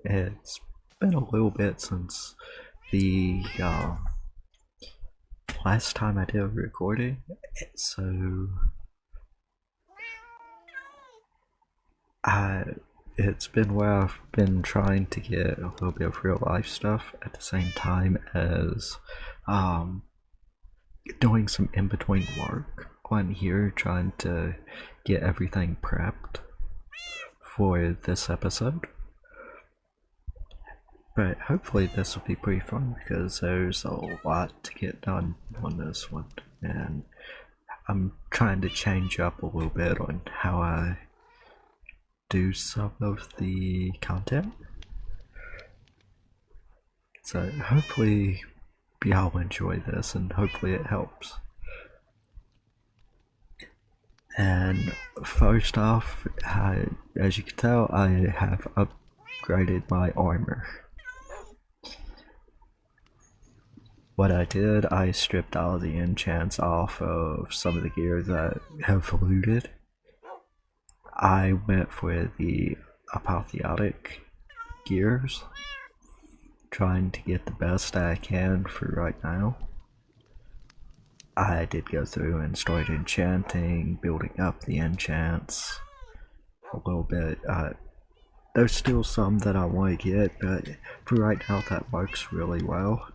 It's been a little bit since the last time I did a recording, so I it's been where I've been trying to get a little bit of real life stuff at the same time as doing some in between work on here, trying to get everything prepped for this episode. But hopefully this will be pretty fun because there's a lot to get done on this one, and I'm trying to change up a little bit on how I do some of the content. So hopefully y'all enjoy this and hopefully it helps. And first off, as you can tell, I have upgraded my armor. What I did, I stripped all the enchants off of some of the gear that have looted. I went for the apotheotic gears, trying to get the best I can for right now. I did go through and start enchanting, building up the enchants a little bit. There's still some that I want to get, but for right now that works really well.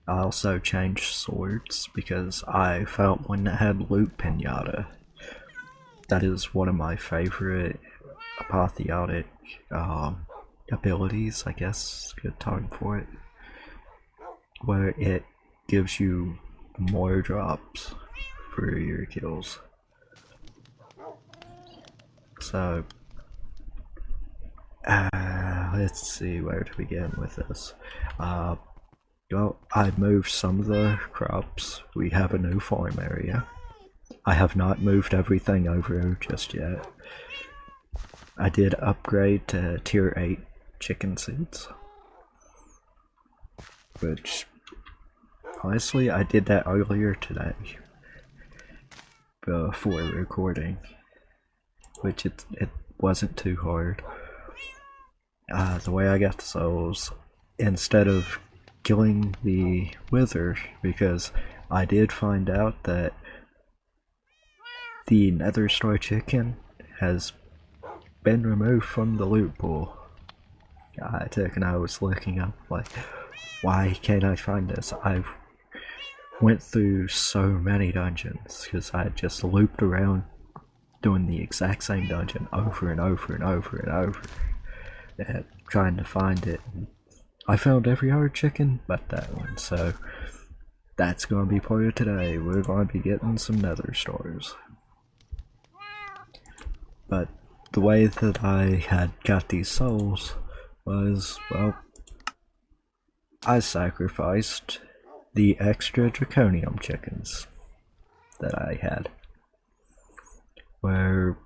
I also changed swords because I found one that had loot pinata. That is one of my favorite apotheotic abilities, I guess, good term for it, where it gives you more drops for your kills. So, let's see where to begin with this. Well, I moved some of the crops. We have a new farm area. I have not moved everything over just yet. I did upgrade to tier 8 chicken seeds, which honestly I did that earlier today before recording, which it wasn't too hard. The way I got the souls, instead of killing the wither, because I did find out that the nether star chicken has been removed from the loot pool. I took and I was looking up like, why can't I find this? I've went through so many dungeons because I just looped around doing the exact same dungeon over and over and over and over, and trying to find it. I found every other chicken but that one, so that's going to be part of today. We're going to be getting some nether stars. But the way that I had got these souls was, well, I sacrificed the extra draconium chickens that I had. Where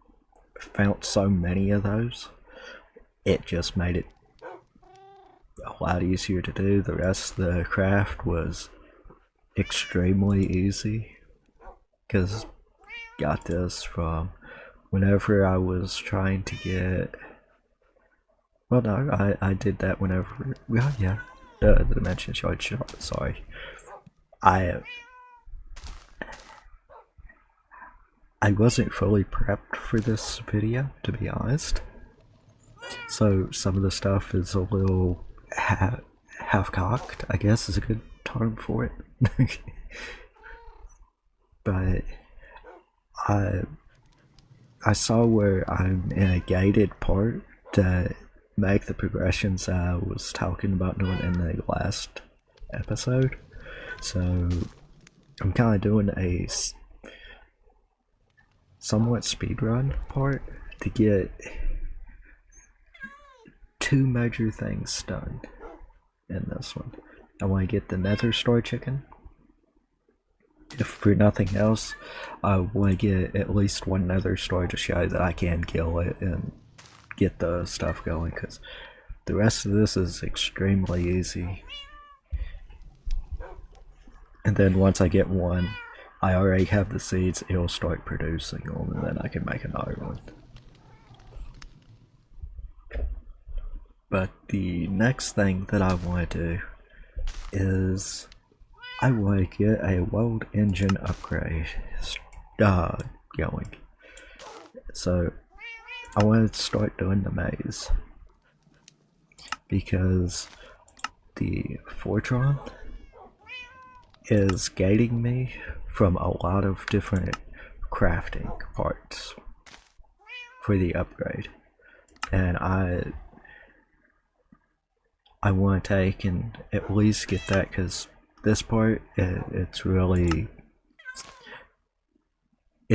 I found so many of those, it just made it a lot easier to do. The rest of the craft was extremely easy because got this from whenever I was trying to get, well no, I did that whenever, well yeah, the dimension shard shot, sorry. I wasn't fully prepped for this video, to be honest, so some of the stuff is a little half-cocked, I guess is a good term for it. But I saw where I'm in a gated part to make the progressions I was talking about doing in the last episode, so I'm kind of doing a somewhat speedrun part to get 2 major things done in this one. I want to get the nether star chicken. If for nothing else, I want to get at least one nether star to show that I can kill it and get the stuff going, because the rest of this is extremely easy. And then once I get one, I already have the seeds, it'll start producing them, and then I can make another one. But the next thing that I want to do is I want to get a world engine upgrade going. So I want to start doing the maze because the Fortron is gating me from a lot of different crafting parts for the upgrade, and I want to take and at least get that, because this part it's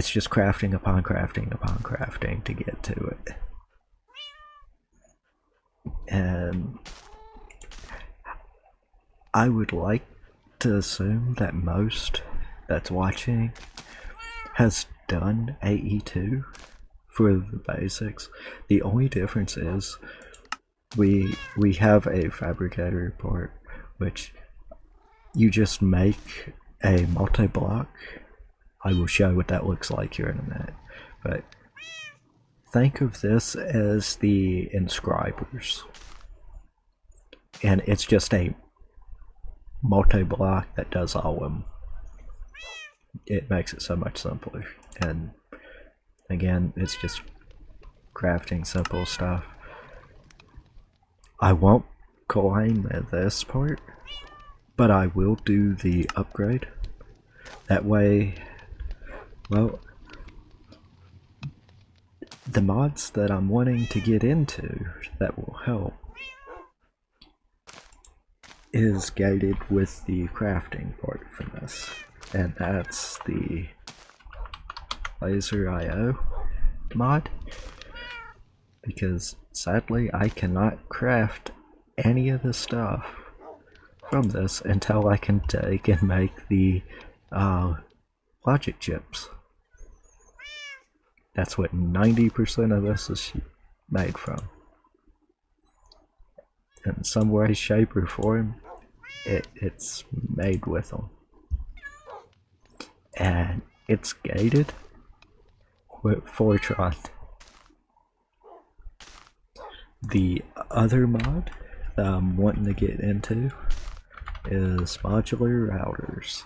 just crafting upon crafting upon crafting to get to it. And I would like to assume that most that's watching has done AE2 for the basics. The only difference is we have a fabricator part, which you just make a multi-block. I will show what that looks like here in a minute, but think of this as the inscribers, and it's just a multi-block that does all of them. It makes it so much simpler, and again, it's just crafting simple stuff. I won't claim this part, but I will do the upgrade. That way, well, the mods that I'm wanting to get into that will help is gated with the crafting part for this, and that's the Laser IO mod, because sadly I cannot craft any of the stuff from this until I can take and make the logic chips. That's what 90% of this is made from. In some way, shape, or form, it's made with them. And it's gated with Fortron. The other mod that I'm wanting to get into is modular routers,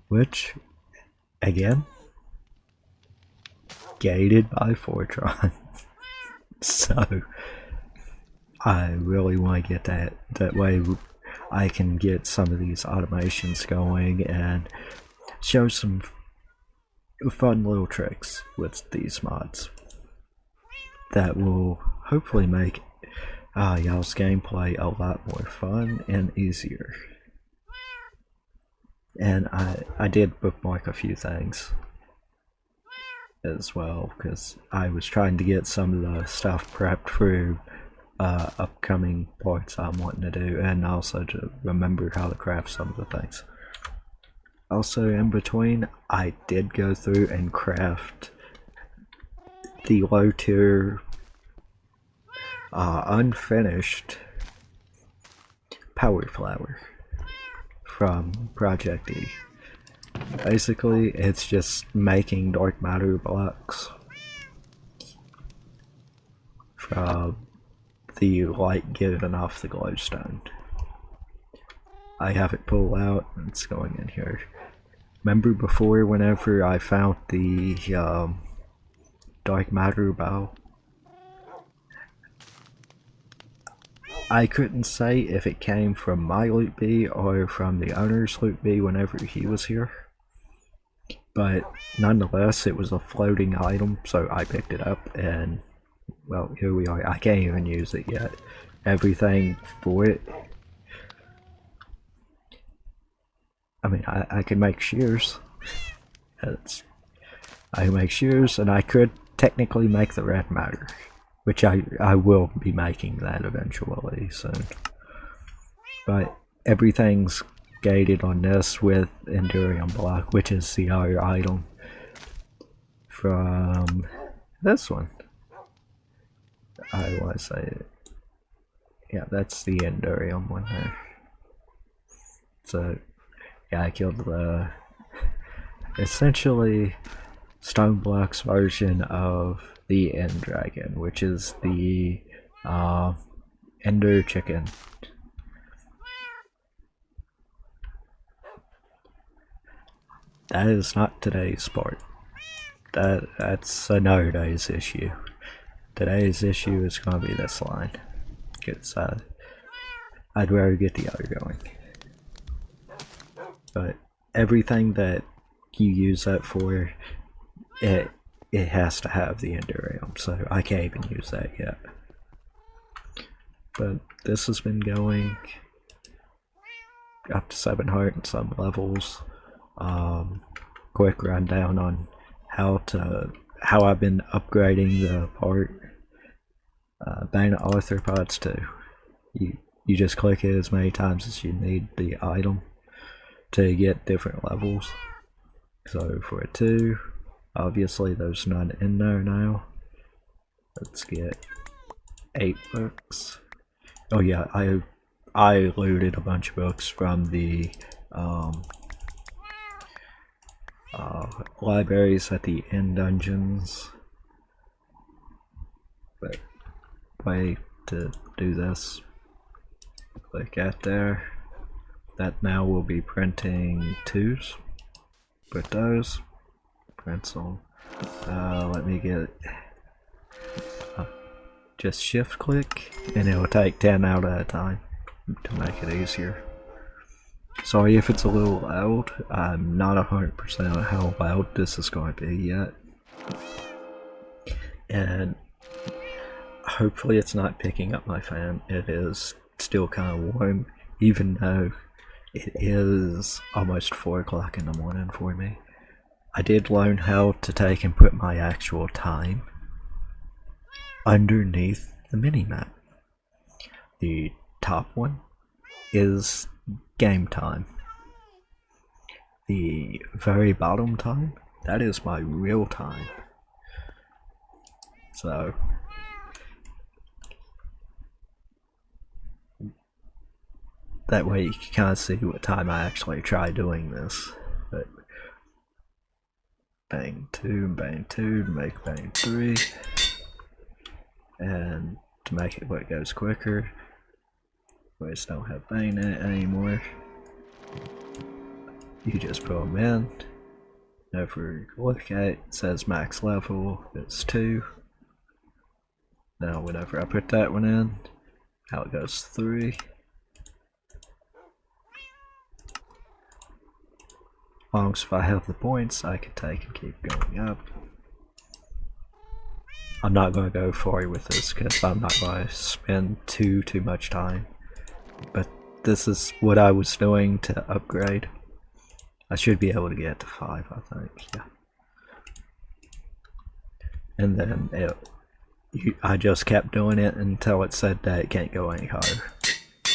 which, again, gated by Fortron. So I really want to get that way I can get some of these automations going and show some fun little tricks with these mods that will hopefully make y'all's gameplay a lot more fun and easier. And I did bookmark a few things as well, because I was trying to get some of the stuff prepped for upcoming parts I'm wanting to do, and also to remember how to craft some of the things. Also, in between, I did go through and craft the low tier unfinished power flower from Project E. Basically, it's just making dark matter blocks from the light given off the glowstone. I have it pulled out, and it's going in here. Remember before, whenever I found the dark matter bow, I couldn't say if it came from my loot B or from the owner's loot B whenever he was here, but nonetheless it was a floating item, so I picked it up, and well, here we are. I can't even use it yet. Everything for it, I mean, I can make shears. I can make shears, and I could technically make the red matter, which I will be making that eventually soon. But everything's gated on this with Endurium block, which is the other item from this one. I want to say it. Yeah, that's the Endurium one there. So yeah, I killed the essentially Stoneblock's version of the End Dragon, which is the Ender chicken. That is not today's part. That's another day's issue. Today's issue is gonna be this line. Cause I'd rather get the other going. But everything that you use that for, it has to have the ender realm, so I can't even use that yet. But this has been going up to 700 and some levels. Quick rundown on how I've been upgrading the part. Bane arthropods too. You just click it as many times as you need the item to get different levels. So for a 2, obviously there's none in there now. Let's get 8 books. Oh yeah, I looted a bunch of books from the libraries at the end dungeons. But way to do this, click at there. That now will be printing 2s. Put those, print some. Let me get just shift click and it will take 10 out at a time to make it easier. Sorry if it's a little loud. I'm not 100% on how loud this is going to be yet. And hopefully it's not picking up my fan. It is still kind of warm, even though it is almost 4 o'clock in the morning for me. I did learn how to take and put my actual time underneath the minimap. The top one is game time. The very bottom time, that is my real time. So that way you can kind of see what time I actually try doing this. But bang 2, make bang 3. And to make it where it goes quicker, we just don't have bang in it anymore. You just put them in. Whenever you look at it, it says max level, it's 2. Now whenever I put that one in, now it goes 3. As long as if I have the points, I can take and keep going up. I'm not going to go far with this because I'm not going to spend too much time. But this is what I was doing to upgrade. I should be able to get to 5, I think, yeah. And then I just kept doing it until it said that it can't go any higher.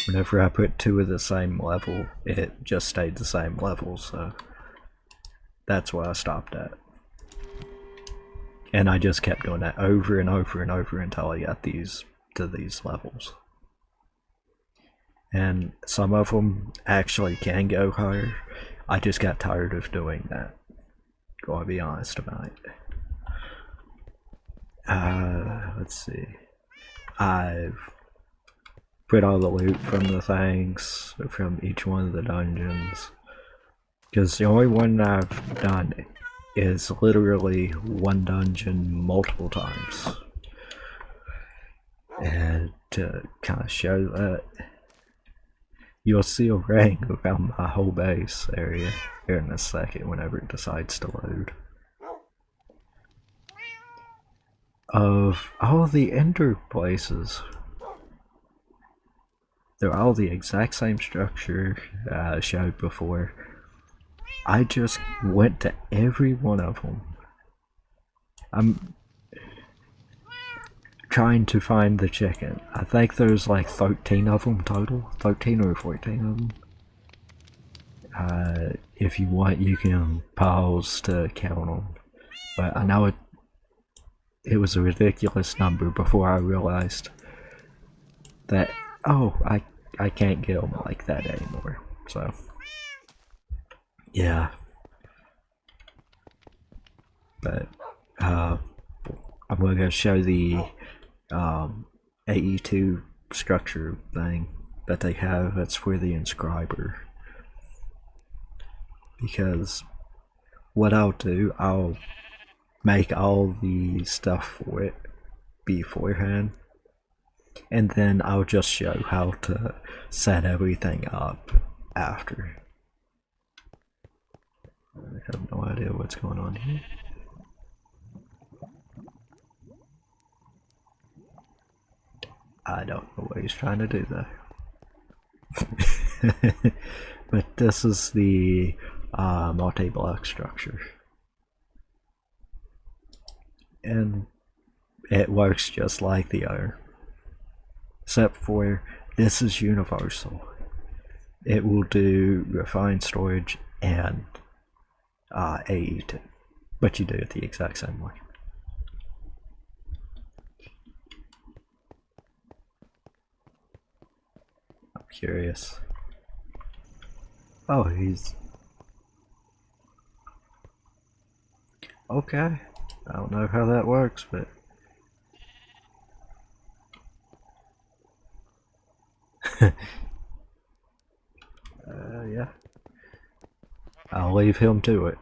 Whenever I put 2 of the same level, it just stayed the same level, so that's where I stopped at. And I just kept doing that over and over and over until I got these to these levels. And some of them actually can go higher. I just got tired of doing that. Gotta be honest about it. Let's see. I've put all the loot from the things from each one of the dungeons. Because the only one I've done is literally one dungeon multiple times. And to kind of show that, you'll see a ring around my whole base area here in a second whenever it decides to load. Of all the ender places, they're all the exact same structure I showed before. I just went to every one of them. I'm trying to find the chicken. I think there's like 13 of them total. 13 or 14 of them. If you want, you can pause to count them. But I know it was a ridiculous number before I realized that, oh, I can't get them like that anymore. So yeah, but I'm going to show the AE2 structure thing that they have that's for the inscriber. Because what I'll do, I'll make all the stuff for it beforehand, and then I'll just show how to set everything up after. I have no idea what's going on here. I don't know what he's trying to do though. But this is the multi-block structure. And it works just like the other. Except for this is universal. It will do refined storage and AE2. But you do it the exact same way. I'm curious. Oh, he's... Okay. I don't know how that works, but... yeah. I'll leave him to it.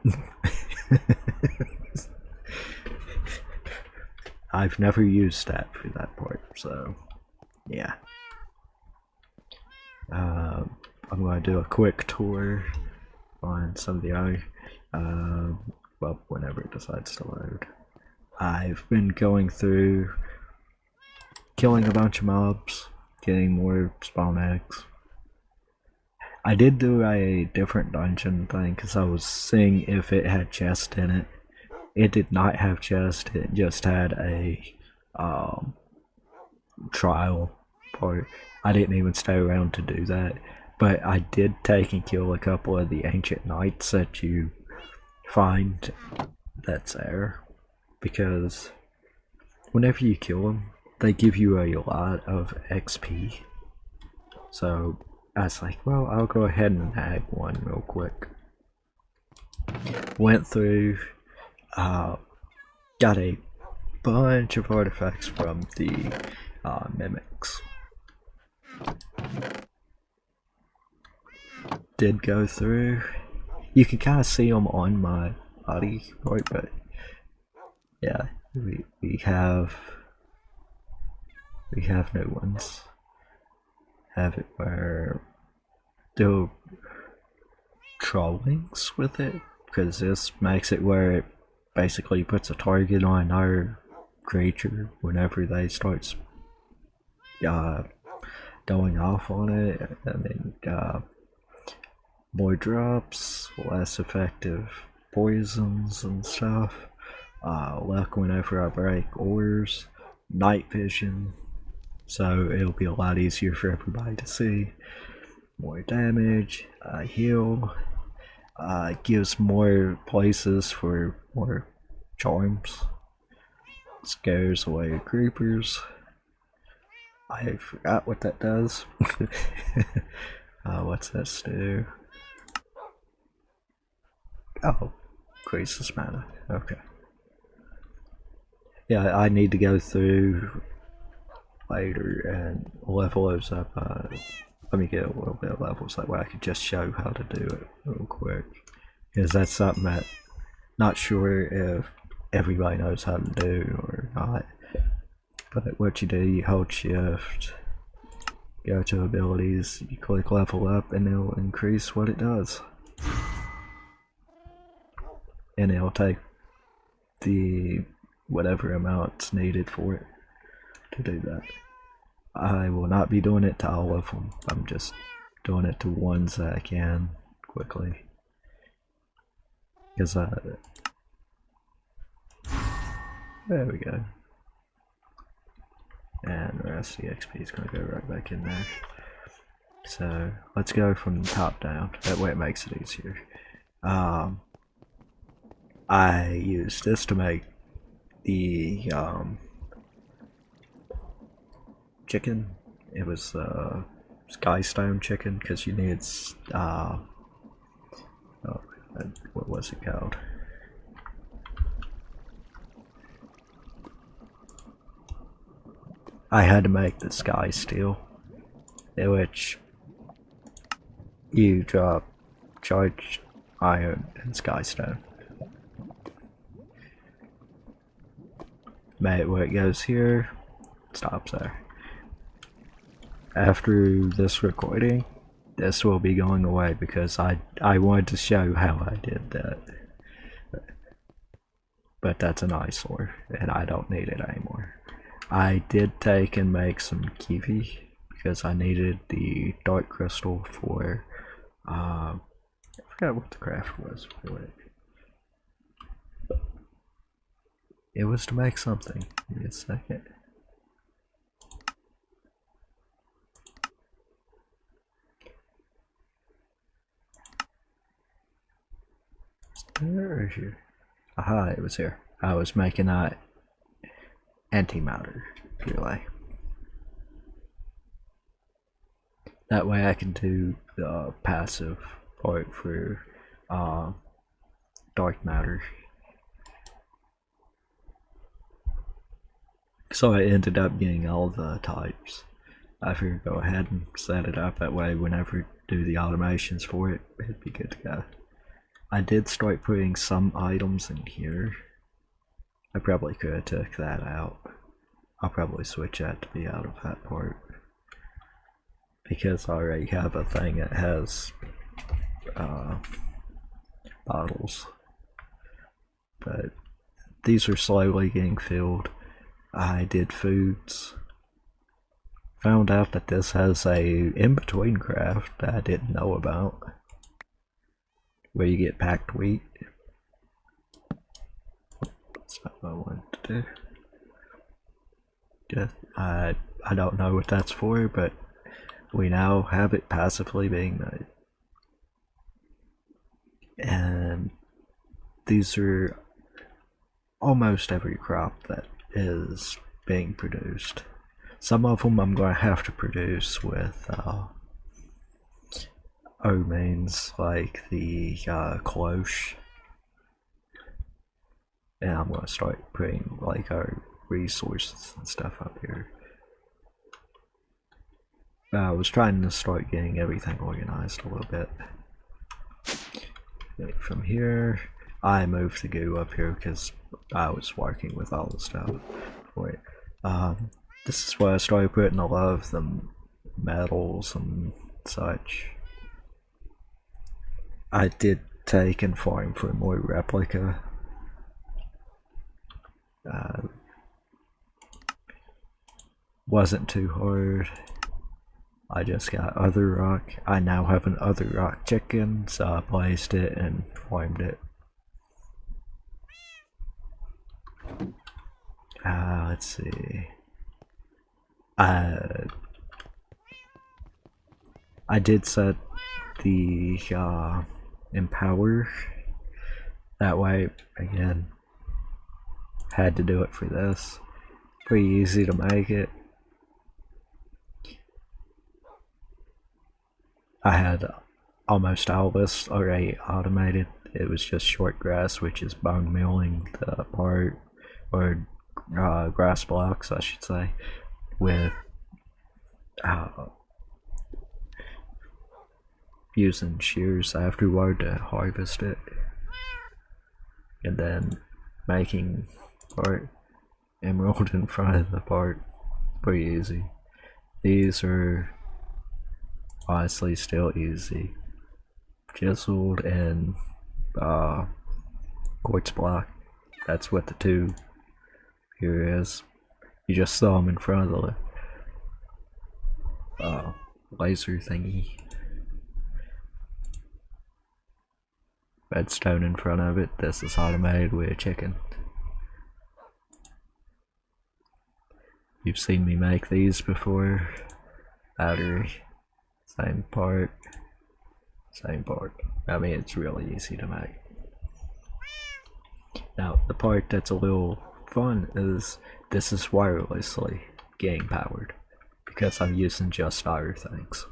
I've never used that for that part, so yeah. I'm going to do a quick tour on some of the other, well, whenever it decides to load. I've been going through killing a bunch of mobs, getting more spawn eggs. I did do a different dungeon thing because I was seeing if it had chests in it. It did not have chests, it just had a trial part. I didn't even stay around to do that, but I did take and kill a couple of the ancient knights that you find that's there, because whenever you kill them, they give you a lot of XP. So I was like, well, I'll go ahead and nag one real quick. Went through, got a bunch of artifacts from the mimics. Did go through. You can kind of see them on my body part, but yeah, we have new ones. Have it where do trollings with it, because this makes it where it basically puts a target on our creature whenever they start going off on it, and then more drops, less effective poisons and stuff, luck whenever I break ores, night vision, so it'll be a lot easier for everybody to see, more damage, heal, gives more places for more charms, scares away creepers. I forgot what that does. What's this do? Oh, increases mana. Okay. Yeah, I need to go through later and level those up. Let me get a little bit of levels, that way I could just show how to do it real quick. Because that's something that not sure if everybody knows how to do or not. But what you do, you hold shift, go to abilities, you click level up, and it'll increase what it does. And it'll take the whatever amount's needed for it to do that. I will not be doing it to all of them. I'm just doing it to ones that I can quickly. Because there we go. And the rest of the XP is going to go right back in there. So let's go from the top down. That way it makes it easier. I used this to make the chicken. It was skystone chicken because you needed what was it called? I had to make the sky steel, in which you drop charged iron and sky stone. Mate, where it goes here, stops there. After this recording, this will be going away because I wanted to show how I did that. But that's an eyesore, and I don't need it anymore. I did take and make some kiwi because I needed the dark crystal for, I forgot what the craft was for it. It was to make something. Give me a second. Where is you? Aha, it was here. I was making a antimatter relay. That way I can do the passive part for dark matter. So I ended up getting all the types. I figured go ahead and set it up that way whenever I do the automations for it, it'd be good to go. I did start putting some items in here. I probably could have took that out. I'll probably switch that to be out of that part. Because I already have a thing that has bottles. But these are slowly getting filled. I did foods. Found out that this has a in-between craft that I didn't know about. Where you get packed wheat. That's not what I wanted to do. Just, I don't know what that's for, but we now have it passively being made. And these are almost every crop that is being produced. Some of them I'm going to have to produce with means like the cloche, and I'm going to start putting like our resources and stuff up here. I was trying to start getting everything organized a little bit. From here, I moved the goo up here because I was working with all the stuff for it. This is where I started putting a lot of the metals and such. I did take and farm for more replica. Wasn't too hard. I just got other rock. I now have an other rock chicken, so I placed it and farmed it. Let's see. I did set the empower. That way, again, had to do it for this. Pretty easy to make it. I had almost all this already automated. It was just short grass, which is bone milling the part, or grass blocks, I should say, with using shears afterward to harvest it, and then making part emerald in front of the part. Pretty easy. These are honestly still easy. Chiseled and quartz block. That's what the two here is. You just throw them in front of the laser thingy. Redstone in front of it. This is automated with a chicken. You've seen me make these before. Battery. Same part. Same part. I mean, it's really easy to make. Now, the part that's a little fun is this is wirelessly getting powered because I'm using just our things.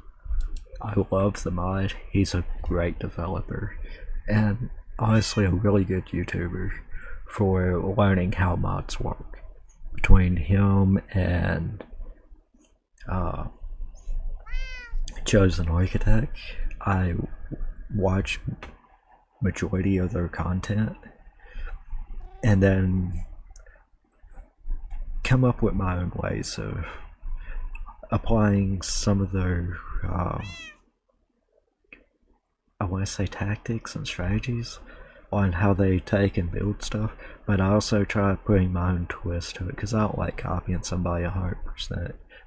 I love the mod. He's a great developer and honestly a really good YouTuber for learning how mods work. Between him and Chosen Architect. I watch majority of their content and then come up with my own ways of applying some of their I want to say tactics and strategies on how they take and build stuff, but I also try putting my own twist to it because I don't like copying somebody 100%,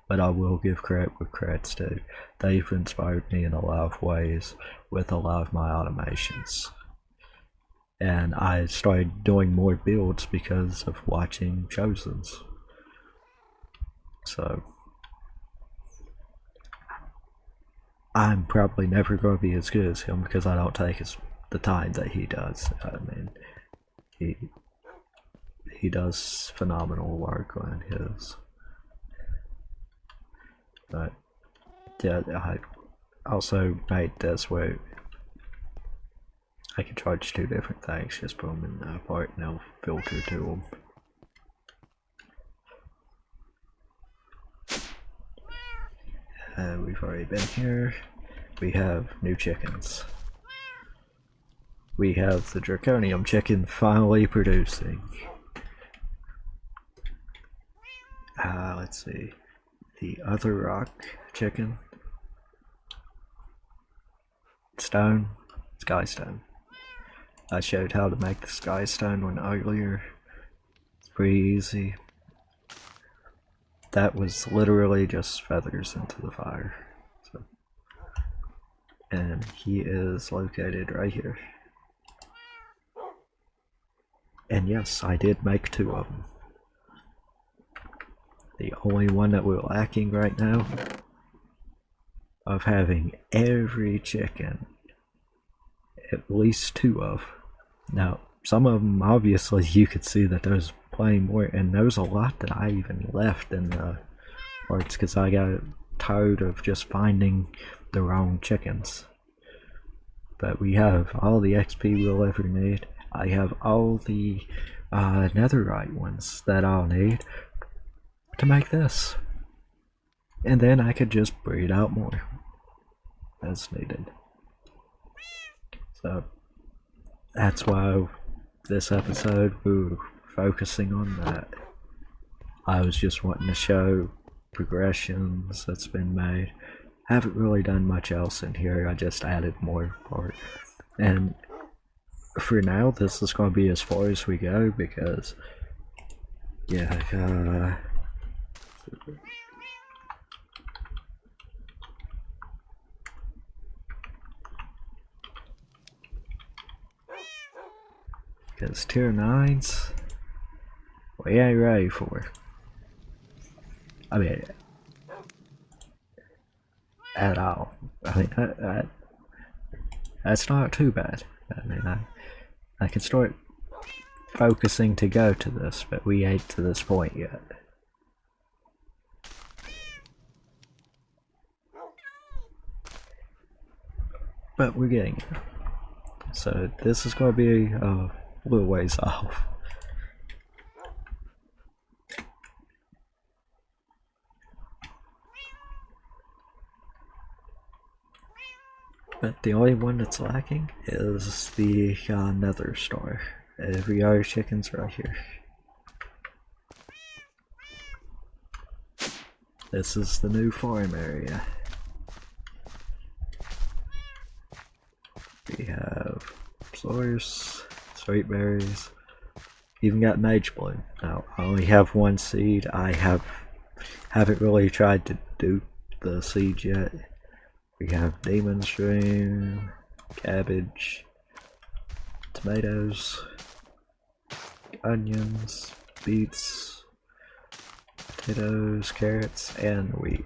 but I will give credit where credit's due. They've inspired me in a lot of ways with a lot of my automations. And I started doing more builds because of watching Chosen's. So I'm probably never going to be as good as him because I don't take the time that he does. I mean, he does phenomenal work on his. But yeah, I also made this where I can charge 2 different things, just put them in the part and I'll filter to them. We've already been here. We have new chickens. We have the Draconium chicken finally producing. Let's see. The other rock chicken. Stone. Skystone. I showed how to make the Skystone one earlier. It's pretty easy. That was literally just feathers into the fire. So. And he is located right here. And yes, I did make 2 of them. The only one that we're lacking right now of having every chicken at least 2 of. Now, some of them obviously you could see that there's plenty more, and there's a lot that I even left in the parts because I got tired of just finding the wrong chickens. But we have all the XP we'll ever need. I have all the netherite ones that I'll need to make this. And then I could just breed out more as needed. So that's why this episode we're focusing on that. I was just wanting to show progressions that's been made. Haven't really done much else in here, I just added more part. And for now this is going to be as far as we go because yeah, because tier 9s we ain't ready for. I mean, at all. I mean, that's not too bad. I mean, I can start focusing to go to this, but we ain't to this point yet. But we're getting there. So this is going to be a little ways off. But the only one that's lacking is the nether star. Every other chicken's right here. This is the new farm area. We have flowers, sweet berries, even got mage bloom. Now I only have 1 seed. I haven't really tried to do the seed yet. We have demon stream, cabbage, tomatoes, onions, beets, potatoes, carrots, and wheat.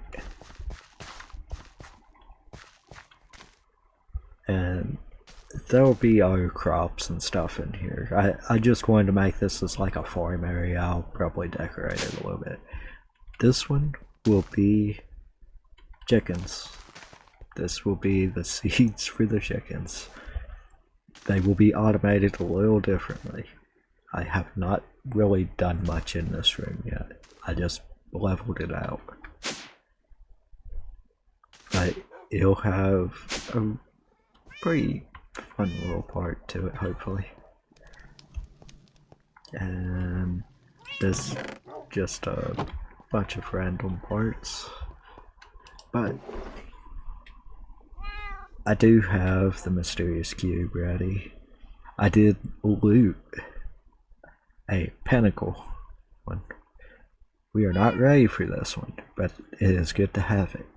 And there'll be other crops and stuff in here. I just wanted to make this as like a farm area. I'll probably decorate it a little bit. This one will be chickens. This will be the seeds for the chickens. They will be automated a little differently. I have not really done much in this room yet. I just leveled it out. But it'll have a pretty fun little part to it, hopefully. And there's just a bunch of random parts, but I do have the mysterious cube ready. I did loot a pinnacle one. We are not ready for this one, but it is good to have it.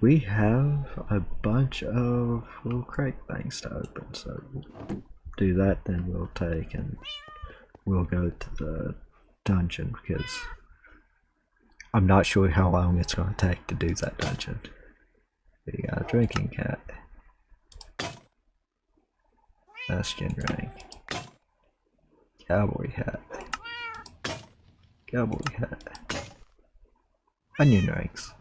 We have a bunch of little crate things to open, so we'll do that, then we'll take and we'll go to the dungeon, because I'm not sure how long it's going to take to do that dungeon. We got a drinking cat. Bastion ring. Cowboy hat. Cowboy hat. Onion rings.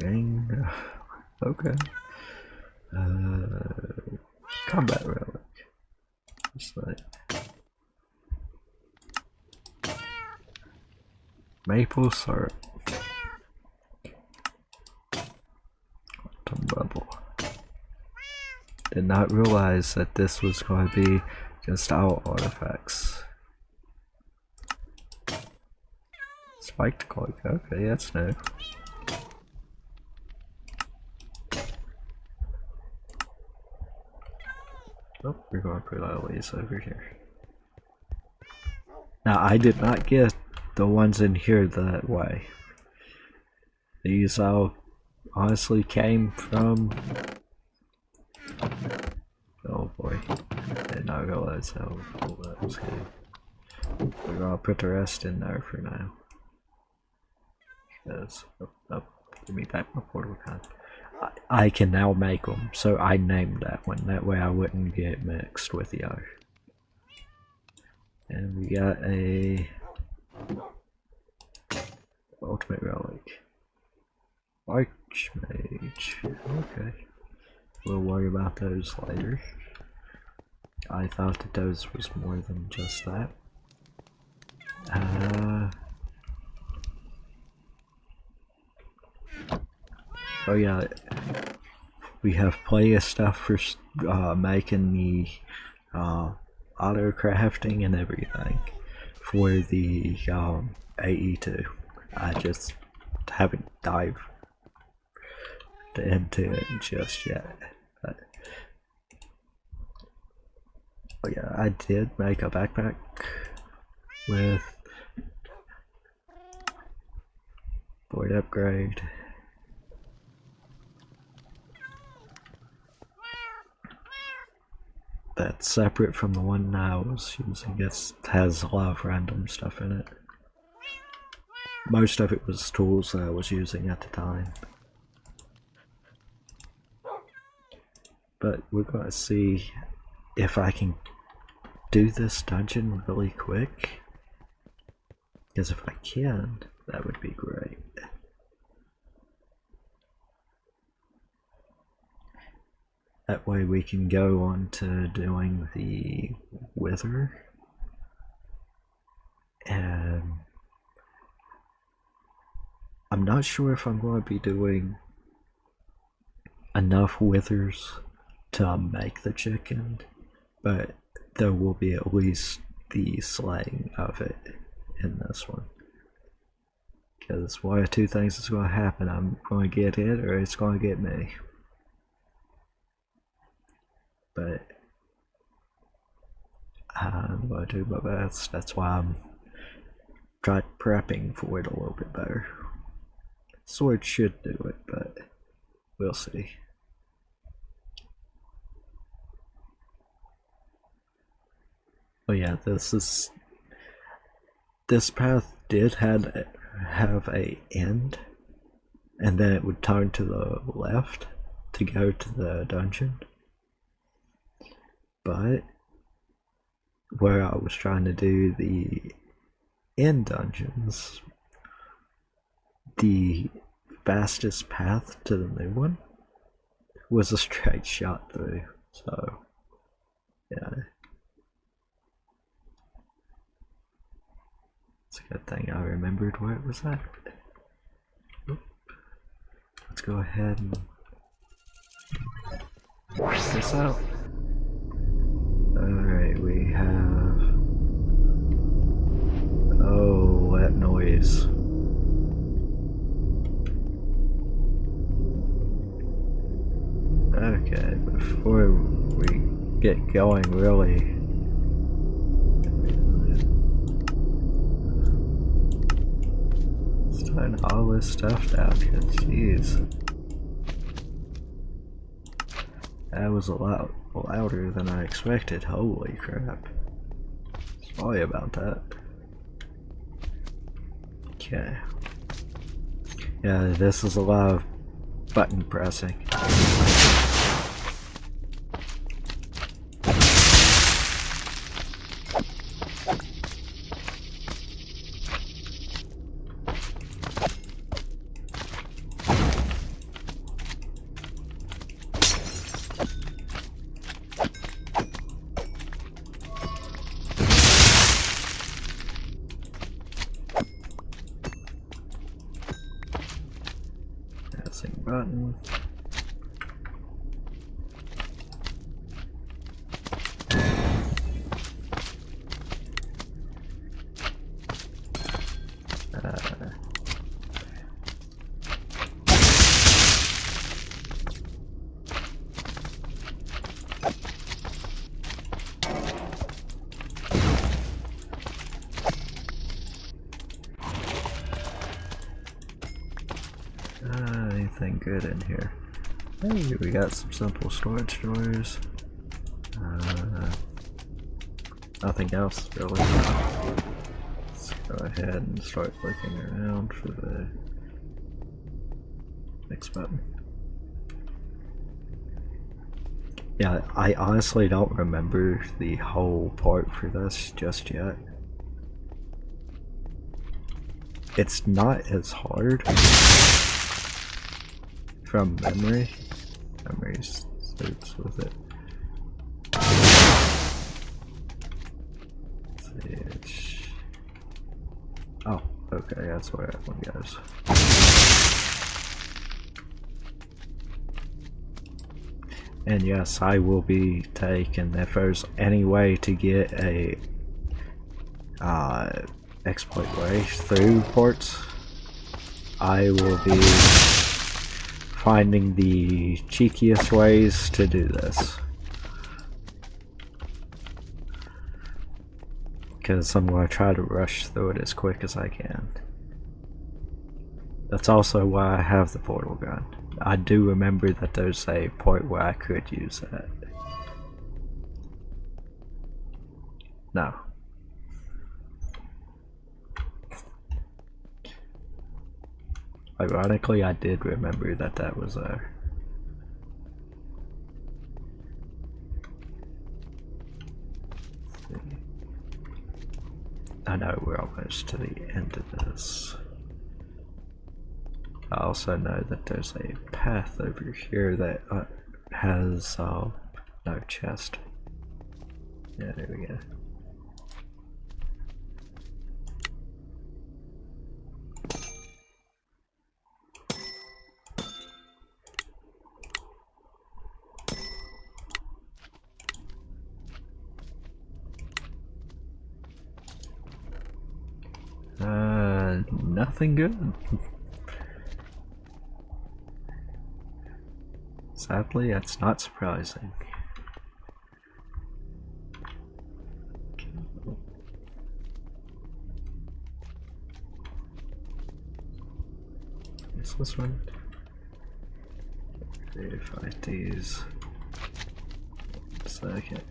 Ring. Okay. Combat relic. Just like maple syrup. Quantum bubble. Did not realize that this was going to be just our artifacts. Spiked cloak. Okay, that's new. Oh, we're going to put all these over here. Now, I did not get the ones in here that way. These all honestly came from... Oh boy, did not realize how full that was getting. We're going to put the rest in there for now. Because, give me back my portal gun. I can now make them, so I named that one. That way I wouldn't get mixed with the other. And we got a ultimate relic. Archmage. Okay. We'll worry about those later. I thought that those was more than just that. Oh yeah, we have plenty of stuff for making the auto crafting and everything for the AE2. I just haven't dived into it just yet. But oh yeah, I did make a backpack with board upgrade. That's separate from the one I was using. It has a lot of random stuff in it. Most of it was tools that I was using at the time. But we're going to see if I can do this dungeon really quick. Because if I can, that would be great. That way we can go on to doing the wither. And I'm not sure if I'm going to be doing enough withers to make the chicken, but there will be at least the slaying of it in this one. Because one of two things is going to happen. I'm going to get it or it's going to get me. But I'm going to do my best. That's why I'm trying prepping for it a little bit better. Sword should do it, but we'll see. Oh yeah, this path did have a end, and then it would turn to the left to go to the dungeon. But where I was trying to do the end dungeons, the fastest path to the new one was a straight shot through. So yeah. Good thing I remembered where it was at. Let's go ahead and work this out. Alright, we have... Oh, that noise. Okay, before we get going, really... Let's turn all this stuff down, because jeez. That was a lot louder than I expected, holy crap. Sorry about that. Okay. Yeah, this is a lot of button pressing. Button. Anything good in here? Hey, we got some simple storage drawers. Nothing else really. Let's go ahead and start looking around for the next button. Yeah, I honestly don't remember the whole part for this just yet. It's not as hard from memory. Memory suits with it. Let's see. Oh, okay, that's where that one goes. And yes, I will be taking, if there's any way to get a exploit way through ports, I will be finding the cheekiest ways to do this. Because I'm going to try to rush through it as quick as I can. That's also why I have the portal gun. I do remember that there's a point where I could use that. No. Ironically, I did remember that that was there. I know we're almost to the end of this. I also know that there's a path over here that has no chest. Yeah, there we go. Nothing good. Sadly, that's not surprising. Is this one? Okay, fight these. Second.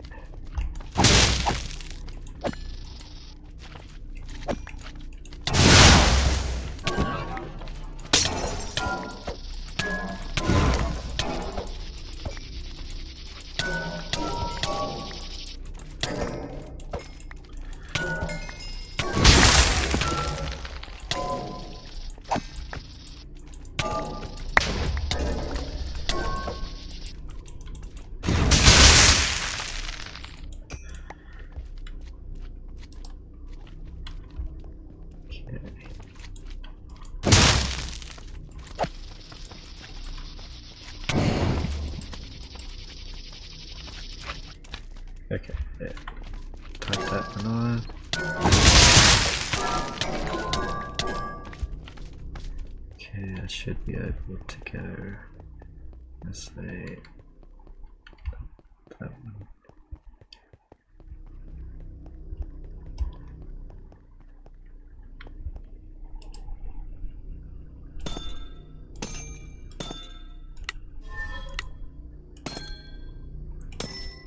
Okay, yeah. Type that one on. Okay, I should be able to go. Let's say that one.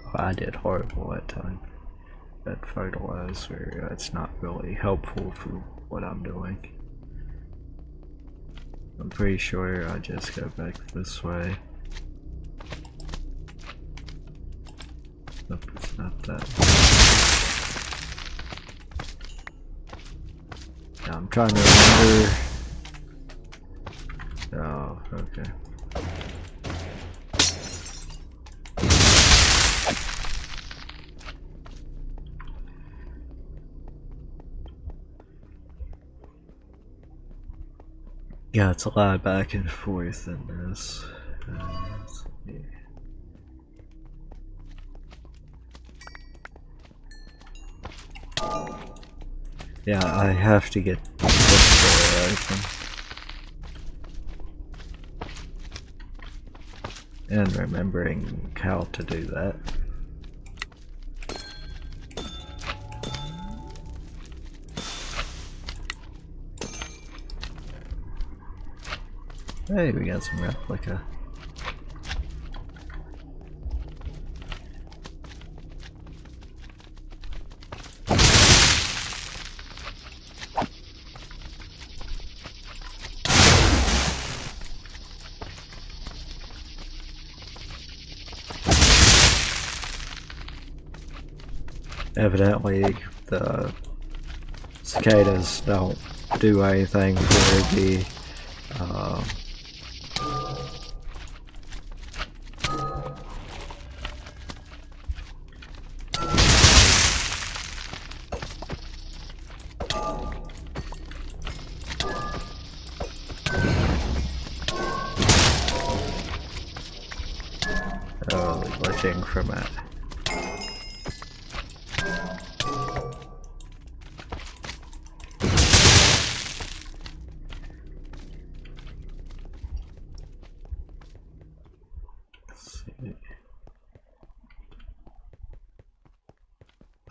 Oh, I did horrible that time. That fertilizer, it's not really helpful for what I'm doing. I'm pretty sure I just go back this way. Nope, it's not that. Now I'm trying to remember. Oh, okay. Yeah, it's a lot back and forth in this. Let's see. Yeah, I have to get this door open. And remembering how to do that. Hey, we got some replica. Evidently, the cicadas don't do anything for the glitching from it.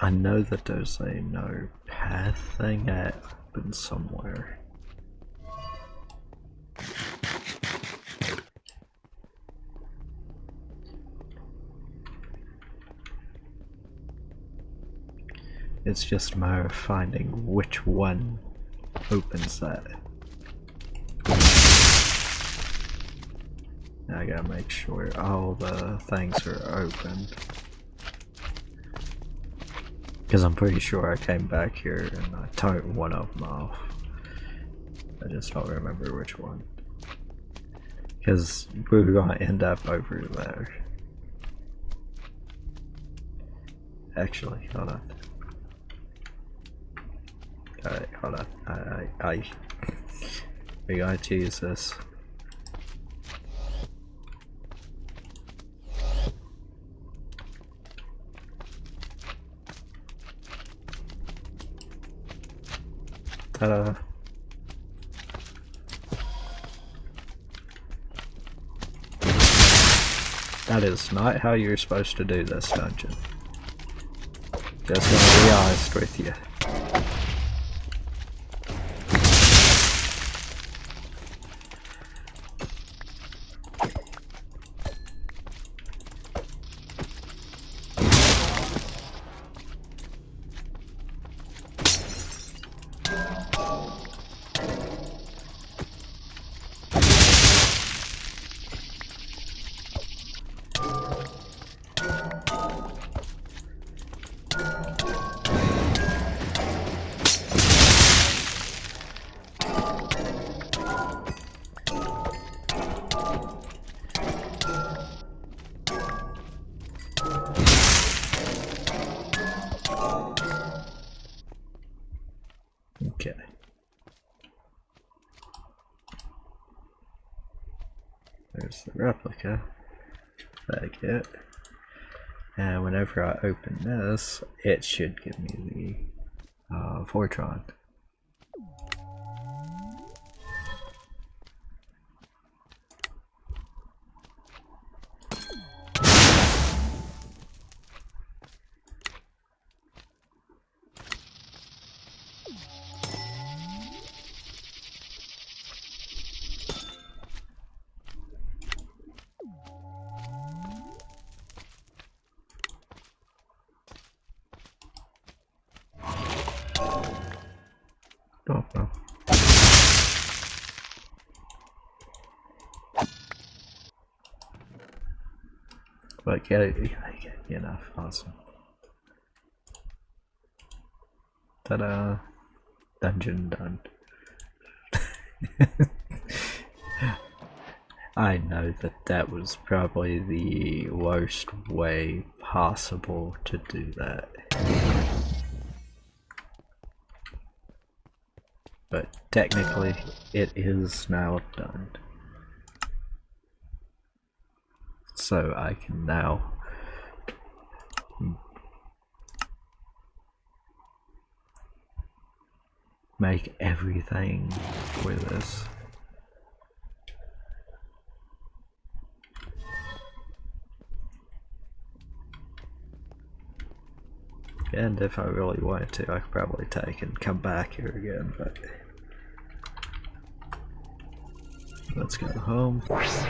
I know that there's a no path thing that opens somewhere. It's just a matter of finding which one opens that. Now I gotta make sure all the things are open. Because I'm pretty sure I came back here and I turned one of them off. I just don't remember which one. Because we're gonna end up over there. Actually, hold on. Alright, hold on. We're going to use this. Ta-da! That is not how you're supposed to do this dungeon. Just gonna be honest with you. Okay. There's the replica that I get. And whenever I open this, it should give me the Fortron. Oh no. But get it, enough, awesome. Ta-da! Dungeon done. I know that was probably the worst way possible to do that. But technically, it is now done. So I can now make everything for this. And if I really wanted to, I could probably take and come back here again, but let's go home. Let's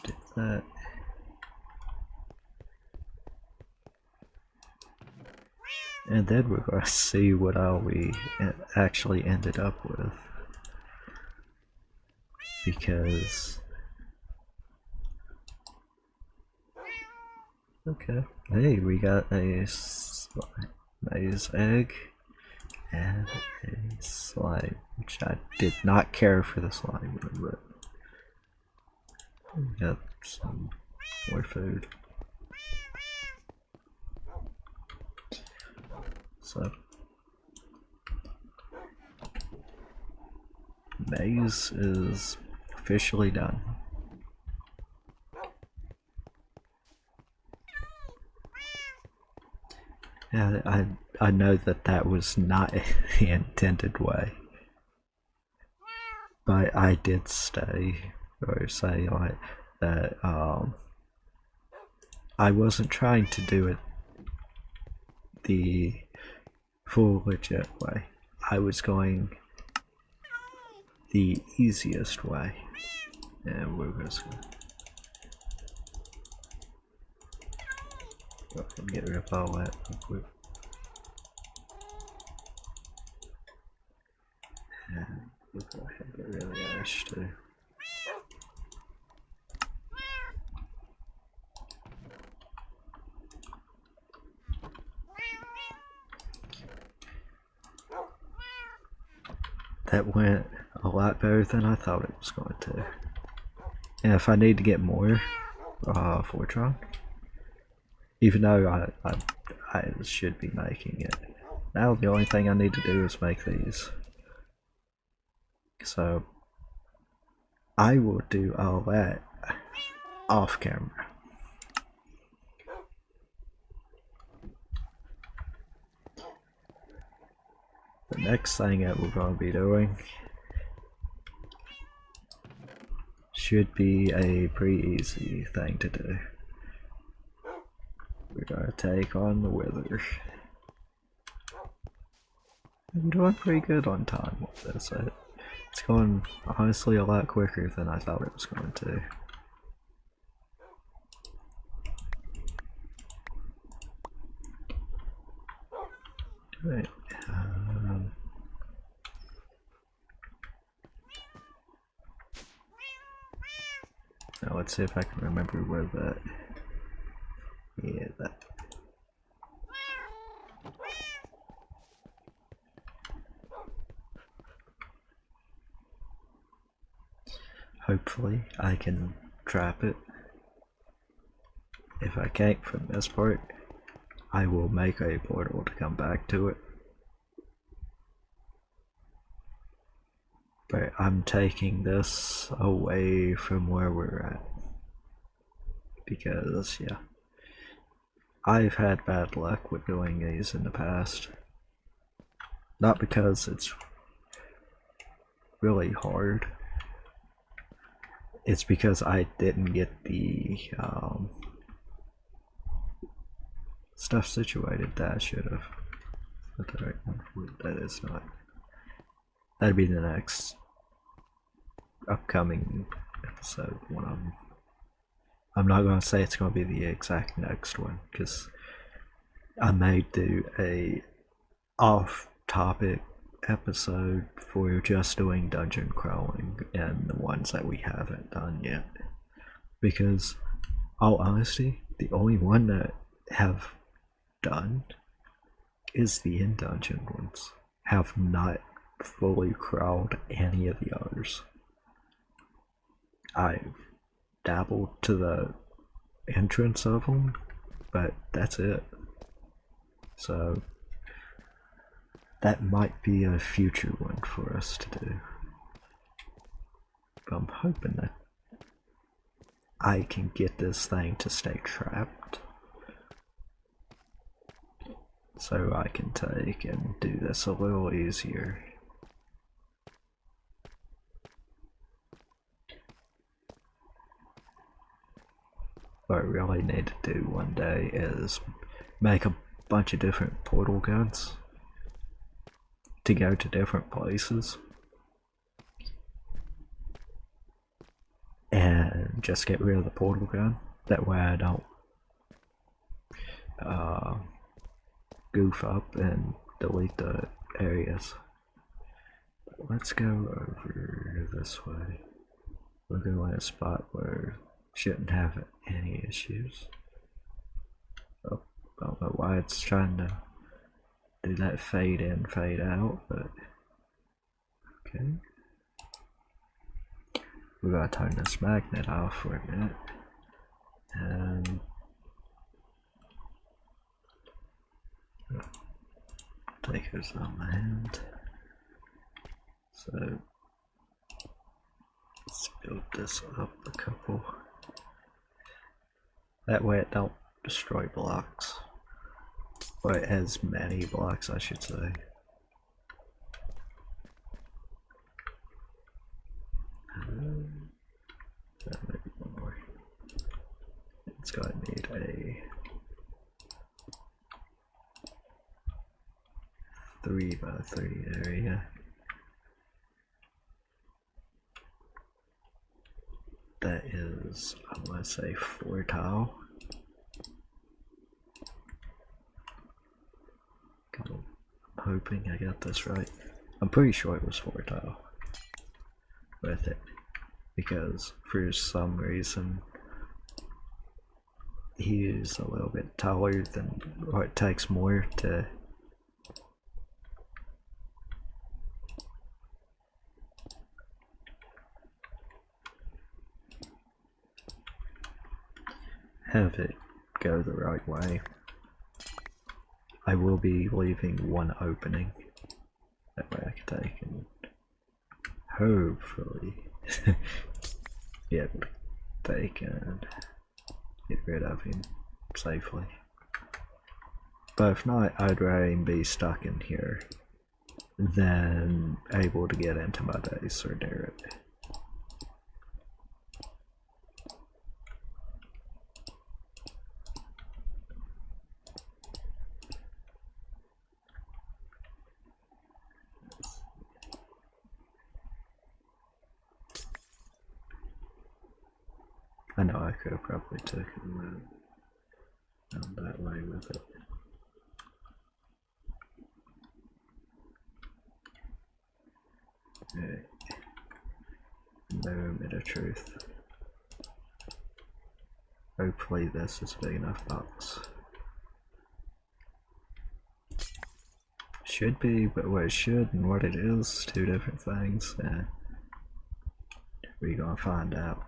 do that. And then we're going to see what all we actually ended up with. Because... okay. Hey, we got a maze egg and a slime, which I did not care for the slime, but we got some more food. So, maze is officially done. Yeah, I know that was not the intended way, but I did stay or say like that. I wasn't trying to do it the full legit way. I was going the easiest way, and we're just gonna go ahead and get rid of all that real quick. And we'll go ahead and get rid of the ash too. That went a lot better than I thought it was going to. And if I need to get more Fortron, even though I should be making it, now the only thing I need to do is make these. So I will do all that off camera. The next thing that we're going to be doing should be a pretty easy thing to do. We're going to take on the Wither. I'm doing pretty good on time with this. It's going honestly a lot quicker than I thought it was going to. Right. Now let's see if I can remember where that. Yeah, that. Hopefully I can trap it. If I can't from this part, I will make a portal to come back to it. But I'm taking this away from where we're at. Because, yeah, I've had bad luck with doing these in the past. Not because it's really hard. It's because I didn't get the stuff situated that I should have. That's the right one for it. That is not. That'd be the next upcoming episode. One of them. I'm not gonna say it's gonna be the exact next one because I may do a off-topic episode for just doing dungeon crawling and the ones that we haven't done yet. Because, all honesty, the only one that have done is the in-dungeon ones. Have not fully crawled any of the others. I've dabbled to the entrance of them, but that's it. So that might be a future one for us to do. But I'm hoping that I can get this thing to stay trapped. So I can take and do this a little easier. What I really need to do one day is make a bunch of different portal guns to go to different places and just get rid of the portal gun. That way I don't goof up and delete the areas. But let's go over this way. We'll go in a spot where shouldn't have any issues. Oh, I don't know why it's trying to do that fade in, fade out, but okay. We gotta turn this magnet off for a minute. And take us on my hand. So let's build this up a couple. That way it don't destroy blocks. Or it has many blocks, I should say. That might be one more. It's gonna need a 3x3 area. That is, I'm gonna say 4 tile. I'm hoping I got this right. I'm pretty sure it was 4 tile with it, because for some reason he is a little bit taller than, or it takes more to have it go the right way. I will be leaving one opening. That way I can take and hopefully be able to take and get rid of him safely. But if not, I'd rather be stuck in here than able to get into my base or near it. I know I could have probably taken that way with it. Okay. Moment of truth. Hopefully this is a big enough box. Should be, but what it should and what it is, two different things. We're gonna find out.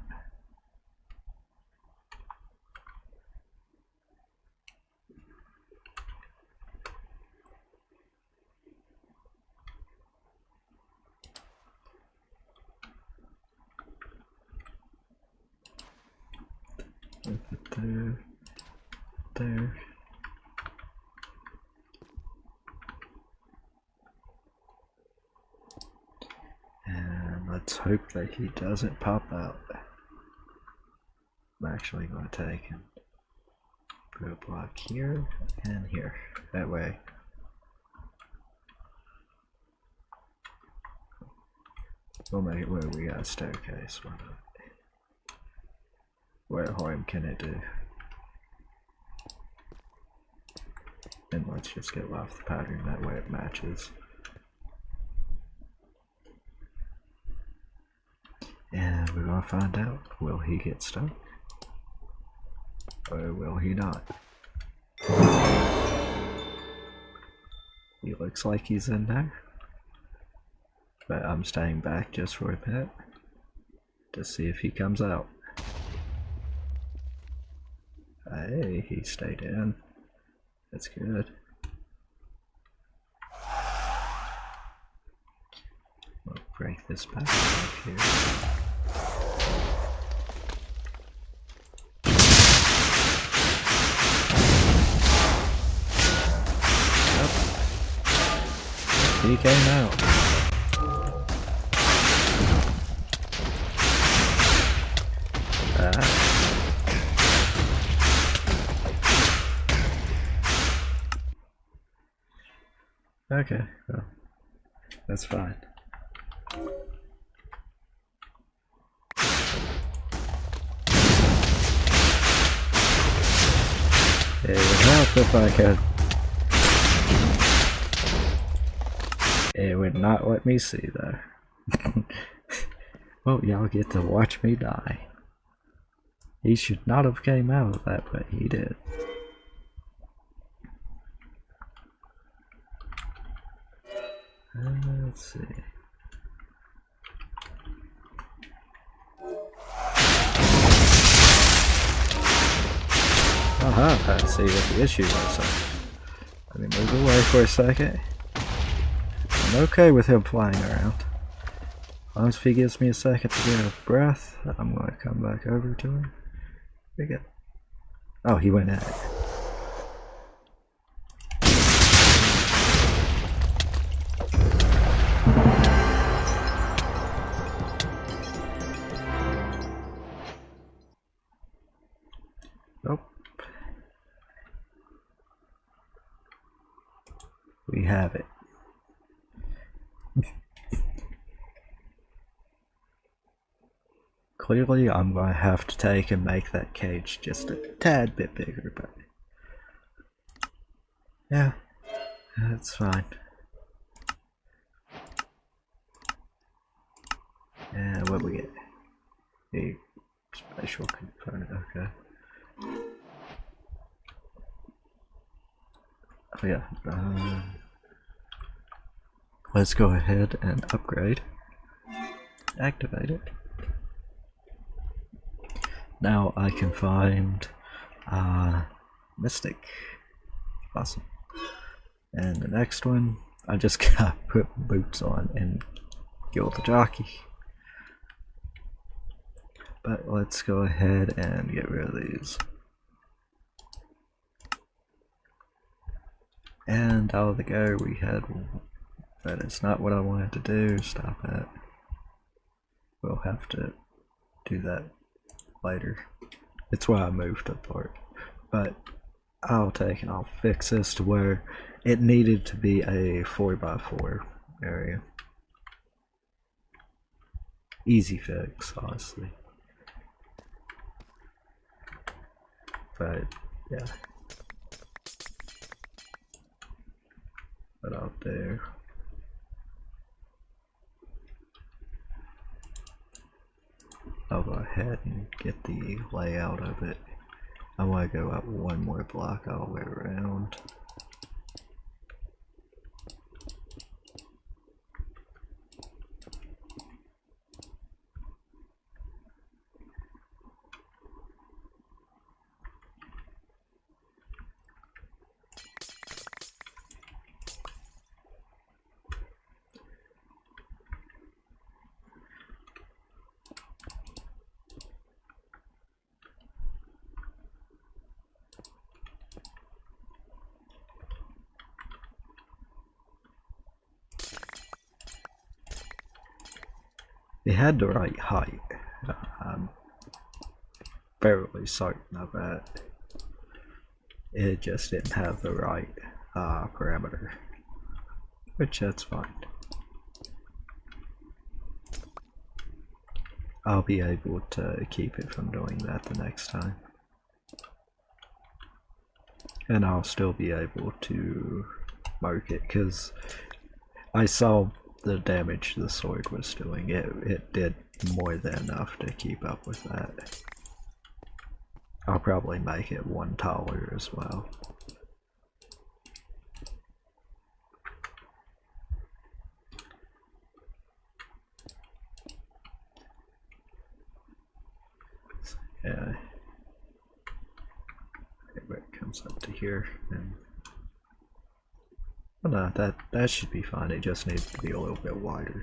Let's hope that he doesn't pop out. I'm actually going to take and put a block here and here. That way. We'll make it where we got a staircase. What harm can it do? And let's just get off the pattern, that way it matches. And we're gonna find out, will he get stuck? Or will he not? He looks like he's in there. But I'm staying back just for a bit to see if he comes out. Hey, he stayed in. That's good. We'll break this back up here. Yep. He came out. Okay, well, that's fine. It would help if I could. It would not let me see though. Well, y'all get to watch me die. He should not have came out of that, but he did. Let's see. Aha, I see what the issue was. Let me move away for a second. I'm okay with him flying around. As long as he gives me a second to get a breath, I'm going to come back over to him. There we go. Oh, he went in it. Nope. We have it. Clearly, I'm going to have to take and make that cage just a tad bit bigger, but yeah, that's fine. And what we get? A special component, okay. Oh yeah, let's go ahead and upgrade. Activate it. Now I can find Mystic. Awesome. And the next one, I just gotta put boots on and kill the jockey. But let's go ahead and get rid of these. And out of the go we had, that is not what I wanted to do, stop it. We'll have to do that later. It's why I moved apart. But I'll take and I'll fix this to where it needed to be a 4x4 area. Easy fix, honestly. But yeah. But out there. I'll go ahead and get the layout of it. I want to go up one more block all the way around. It had the right height. I'm fairly certain of that. It just didn't have the right parameter, which that's fine. I'll be able to keep it from doing that the next time. And I'll still be able to mark it, because I saw the damage the sword was doing. It did more than enough to keep up with that. I'll probably make it one taller as well. Yeah. Where it comes up to here, and well, no, that should be fine. It just needs to be a little bit wider.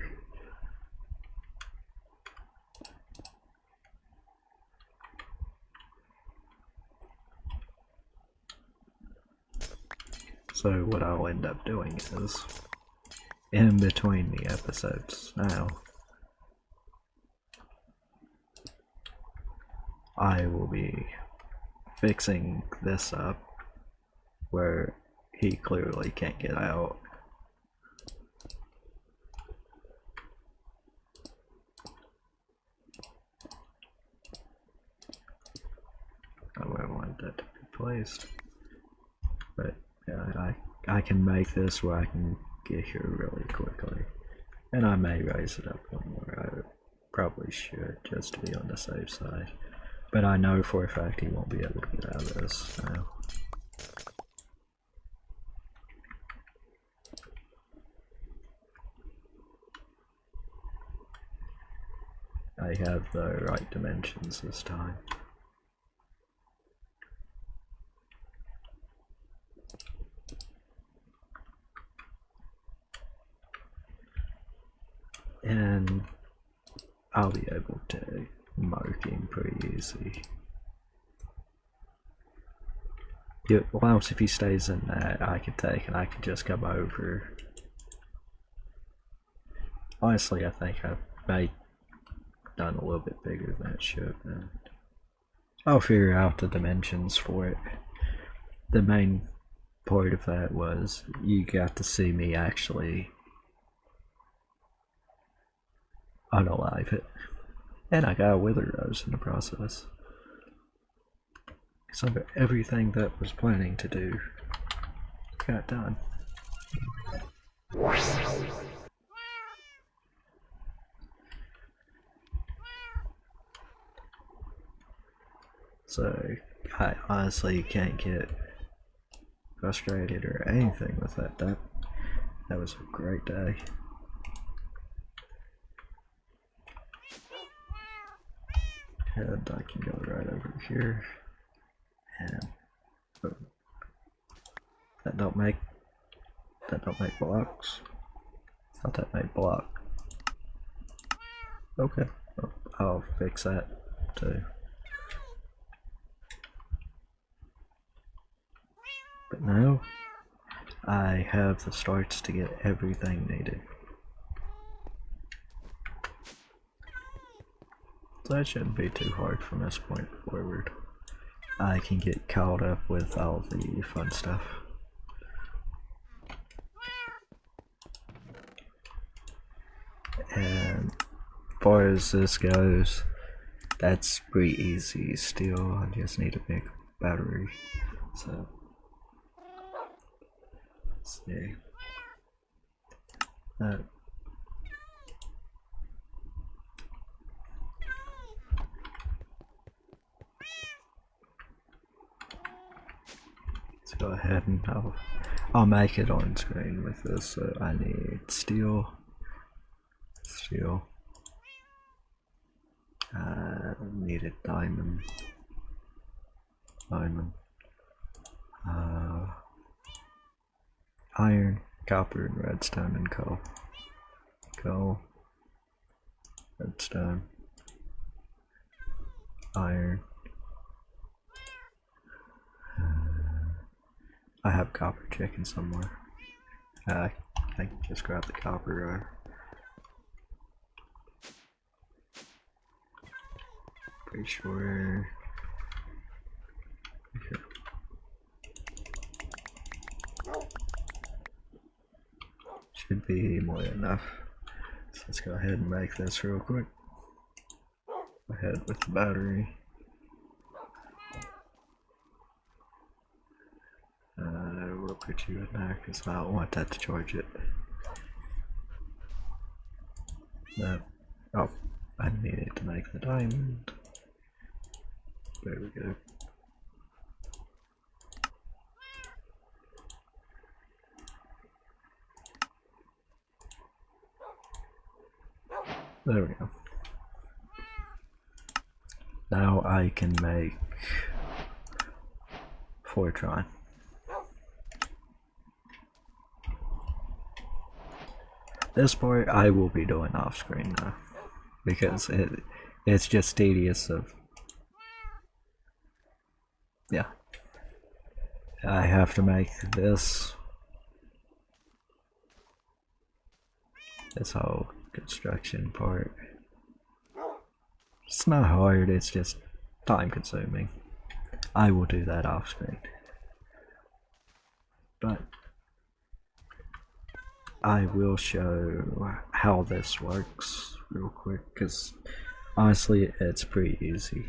So what I'll end up doing is, in between the episodes now, I will be fixing this up where he clearly can't get out. Where I wanted that to be placed. But yeah, I can make this where I can get here really quickly. And I may raise it up one more. I probably should, just to be on the safe side. But I know for a fact he won't be able to get out of this now. I have the right dimensions this time. And I'll be able to mark him pretty easy. Once if he stays in that, I can take and I can just come over. Honestly, I think I may done a little bit bigger than it should have been. I'll figure out the dimensions for it. The main part of that was you got to see me actually unalive it. And I got a wither rose in the process. So everything that was planning to do got done. So I honestly can't get frustrated or anything with that. That was a great day. And I can go right over here, and that don't make blocks. Thought that made block. Okay, I'll fix that too. But now I have the starts to get everything needed. So that shouldn't be too hard from this point forward. I can get caught up with all the fun stuff. And as far as this goes, that's pretty easy still. I just need a big battery. So let's see. Let's go ahead and I'll make it on screen with this. So I need steel. Need a diamond. Iron, copper, and redstone, and coal. Redstone, iron. I have copper chicken somewhere. I can just grab the copper. Pretty sure. Should be more than enough. So let's go ahead and make this real quick. Go ahead with the battery. We'll put you in there because I don't want that to charge it. No. Oh, I needed to make the diamond. There we go. There we go. Now I can make Fortron. This part I will be doing off screen though, because it's just tedious of, yeah. I have to make this whole construction part. It's not hard, it's just time consuming. I will do that off screen. But I will show how this works real quick, because honestly it's pretty easy.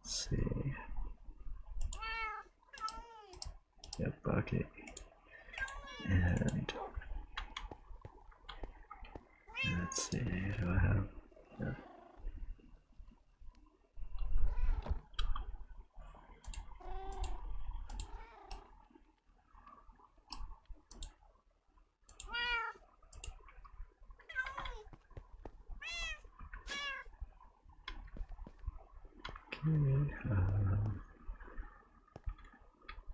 Let's see. Yep, bucket. And let's see, do I have? Yeah.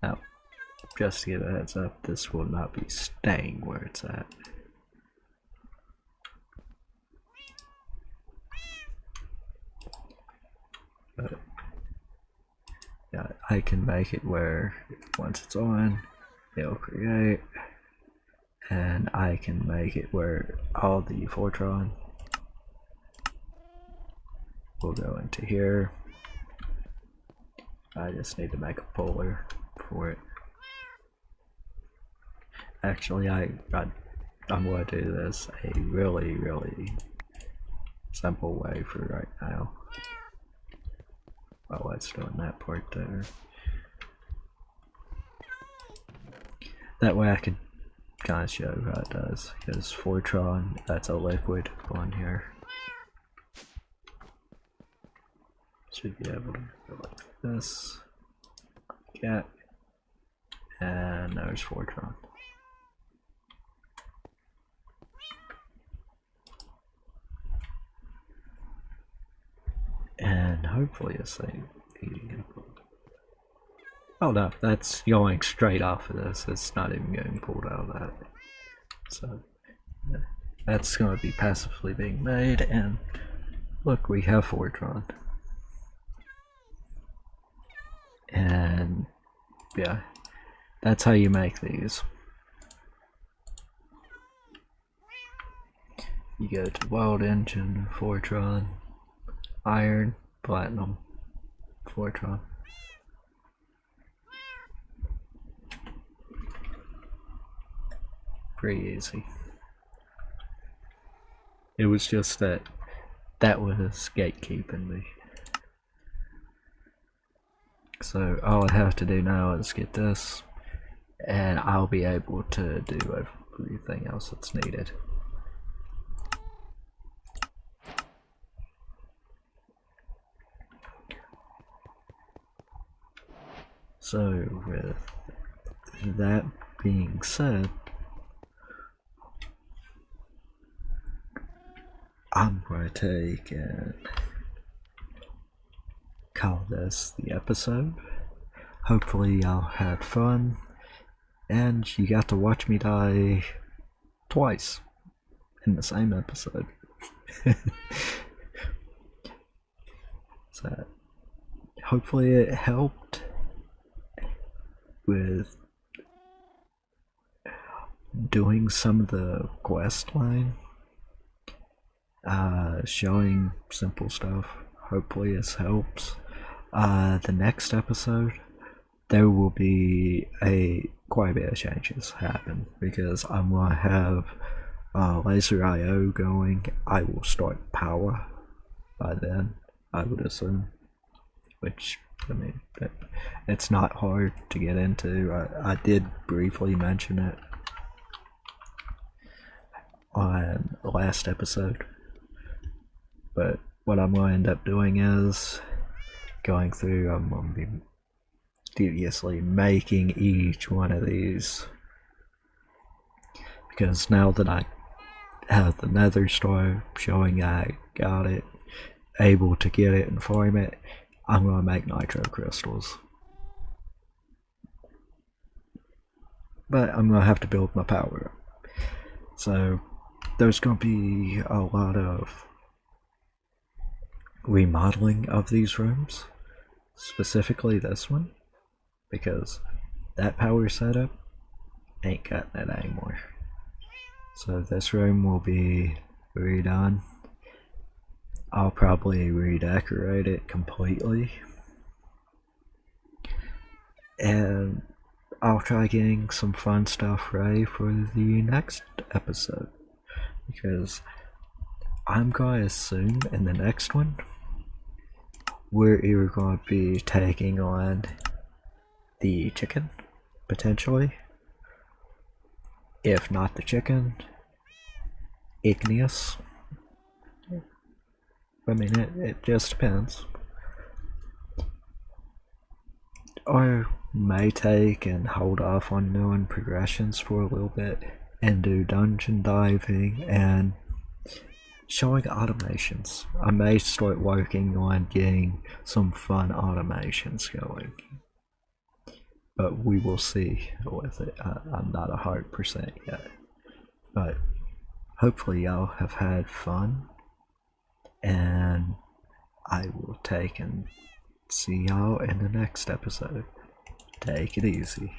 Now, just to give a heads up, this will not be staying where it's at. But yeah, I can make it where once it's on, it'll create, and I can make it where all the Fortron will go into here. I just need to make a puller for it. Actually, I'm going to do this a really simple way for right now. While it's doing that part there. That way I can kind of show how it does, because Fortron, that's a liquid on here. Should be able to go like this. Yeah. And there's Fortron. And hopefully it's eating up. Oh no, that's going straight off of this. It's not even getting pulled out of that. So yeah, that's going to be passively being made, and look, we have Fortron. And yeah, that's how you make these. You go to Wild Engine, Fortron, Iron, Platinum, Fortron. Pretty easy. It was just that was gatekeeping me. So all I have to do now is get this, and I'll be able to do everything else that's needed. So with that being said, I'm going to take and call this the episode. Hopefully y'all had fun, and you got to watch me die twice in the same episode. So hopefully it helped with doing some of the quest line, showing simple stuff. hopefully this helps. The next episode, there will be quite a bit of changes happen because I'm gonna have laser IO going. I will start power by then, I would assume, which, I mean, it's not hard to get into. I did briefly mention it on the last episode, but what I'm going to end up doing is going through, I'm going to be deviously making each one of these, because now that I have the nether star showing I got it, able to get it and farm it, I'm going to make nitro crystals. But I'm going to have to build my power up. So there's going to be a lot of remodeling of these rooms, specifically this one, because that power setup ain't cutting it anymore. So this room will be redone. I'll probably redecorate it completely, and I'll try getting some fun stuff ready for the next episode, because I'm going to assume in the next one we're either going to be taking on the chicken, potentially. If not the chicken, igneous. I mean, it just depends. Or may take and hold off on doing progressions for a little bit and do dungeon diving and showing automations. I may start working on getting some fun automations going, but we will see with it. I'm not 100% yet, but hopefully y'all have had fun, and I will take and see y'all in the next episode. Take it easy.